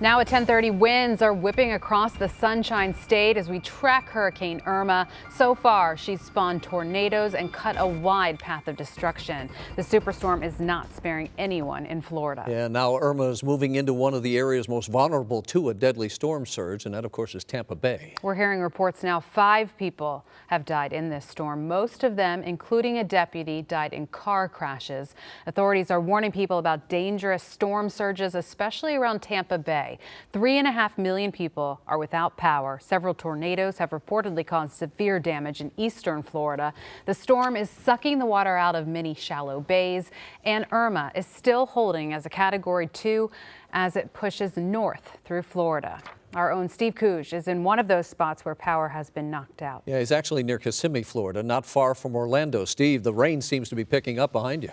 Now at 10:30, winds are whipping across the Sunshine State as we track Hurricane Irma. So far, she's spawned tornadoes and cut a wide path of destruction. The superstorm is not sparing anyone in Florida. Yeah, now Irma is moving into one of the areas most vulnerable to a deadly storm surge, and that, of course, is Tampa Bay. We're hearing reports now 5 people have died in this storm. Most of them, including a deputy, died in car crashes. Authorities are warning people about dangerous storm surges, especially around Tampa Bay. 3.5 million people are without power. Several tornadoes have reportedly caused severe damage in eastern Florida. The storm is sucking the water out of many shallow bays, and Irma is still holding as a Category 2 as it pushes north through Florida. Our own Steve Cooge is in one of those spots where power has been knocked out. Yeah, he's actually near Kissimmee, Florida, not far from Orlando. Steve, the rain seems to be picking up behind you.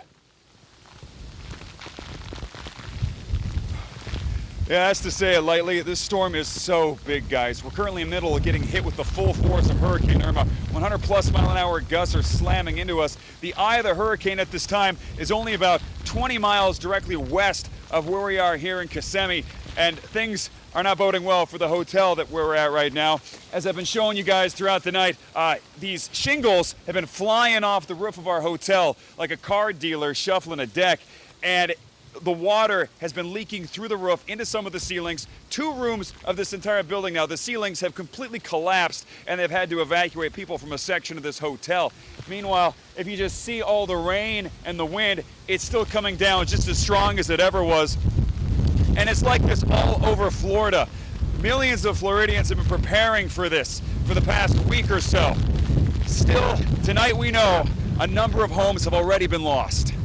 Yeah, that's to say it lightly. This storm is so big, guys. We're currently in the middle of getting hit with the full force of Hurricane Irma. 100+ mile-an-hour gusts are slamming into us. The eye of the hurricane at this time is only about 20 miles directly west of where we are here in Kissimmee, and things are not boding well for the hotel that we're at right now. As I've been showing you guys throughout the night, these shingles have been flying off the roof of our hotel like a car dealer shuffling a deck, and the water has been leaking through the roof into some of the ceilings. 2 rooms of this entire building now, the ceilings have completely collapsed, and they've had to evacuate people from a section of this hotel. Meanwhile, if you just see all the rain and the wind, it's still coming down just as strong as it ever was. And it's like this all over Florida. Millions of Floridians have been preparing for this for the past week or so. Still, tonight we know a number of homes have already been lost.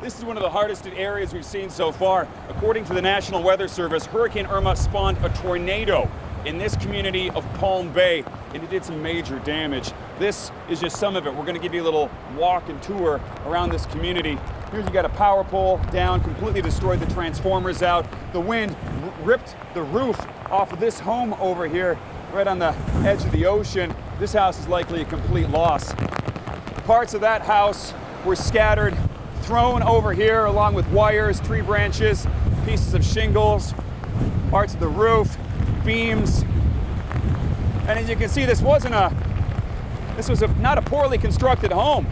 This is one of the hardest hit areas we've seen so far. According to the National Weather Service, Hurricane Irma spawned a tornado in this community of Palm Bay, and it did some major damage. This is just some of it. We're going to give you a little walk and tour around this community. Here's you got a power pole down, completely destroyed the transformers out. The wind ripped the roof off of this home over here, right on the edge of the ocean. This house is likely a complete loss. Parts of that house were scattered, thrown over here along with wires, tree branches, pieces of shingles, parts of the roof, beams. And as you can see, this was not a poorly constructed home.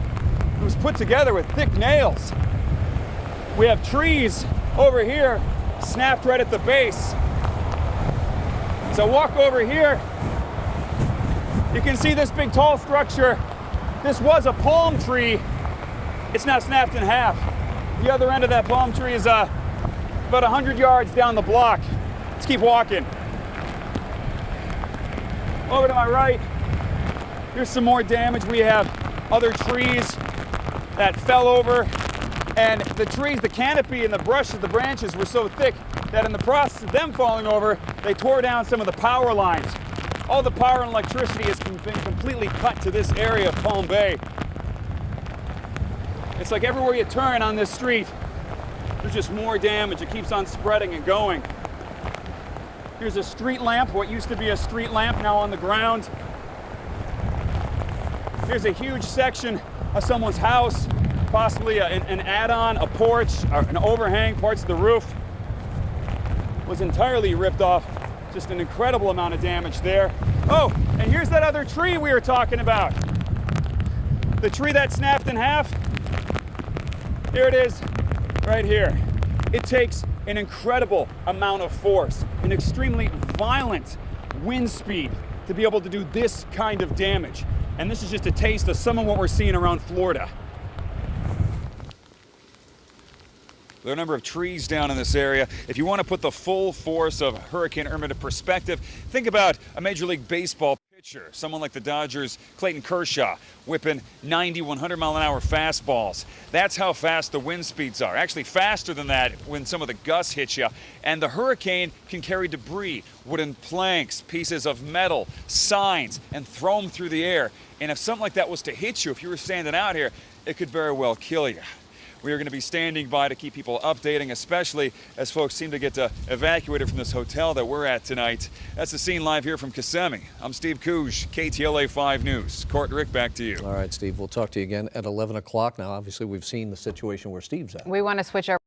It was put together with thick nails. We have trees over here snapped right at the base. So walk over here. You can see this big tall structure. This was a palm tree. It's now snapped in half. The other end of that palm tree is about 100 yards down the block. Let's keep walking. Over to my right, here's some more damage. We have other trees that fell over, and the trees, the canopy and the brushes, the branches were so thick that in the process of them falling over, they tore down some of the power lines. All the power and electricity has been completely cut to this area of Palm Bay. It's like everywhere you turn on this street, there's just more damage. It keeps on spreading and going. Here's a street lamp, what used to be a street lamp, now on the ground. Here's a huge section of someone's house, possibly an add-on, a porch, or an overhang. Parts of the roof was entirely ripped off. Just an incredible amount of damage there. Oh, and here's that other tree we were talking about. The tree that snapped in half. Here it is, right here. It takes an incredible amount of force, an extremely violent wind speed to be able to do this kind of damage. And this is just a taste of some of what we're seeing around Florida. There are a number of trees down in this area. If you want to put the full force of Hurricane Irma into perspective, think about a Major League Baseball pitcher, someone like the Dodgers' Clayton Kershaw, whipping 90, 100-mile-an-hour fastballs. That's how fast the wind speeds are. Actually faster than that when some of the gusts hit you. And the hurricane can carry debris, wooden planks, pieces of metal, signs, and throw them through the air. And if something like that was to hit you, if you were standing out here, it could very well kill you. We are going to be standing by to keep people updating, especially as folks seem to get evacuated from this hotel that we're at tonight. That's the scene live here from Kissimmee. I'm Steve Cooge, KTLA 5 News. Court and Rick, back to you. All right, Steve, we'll talk to you again at 11 o'clock. Now, obviously, we've seen the situation where Steve's at. We want to switch our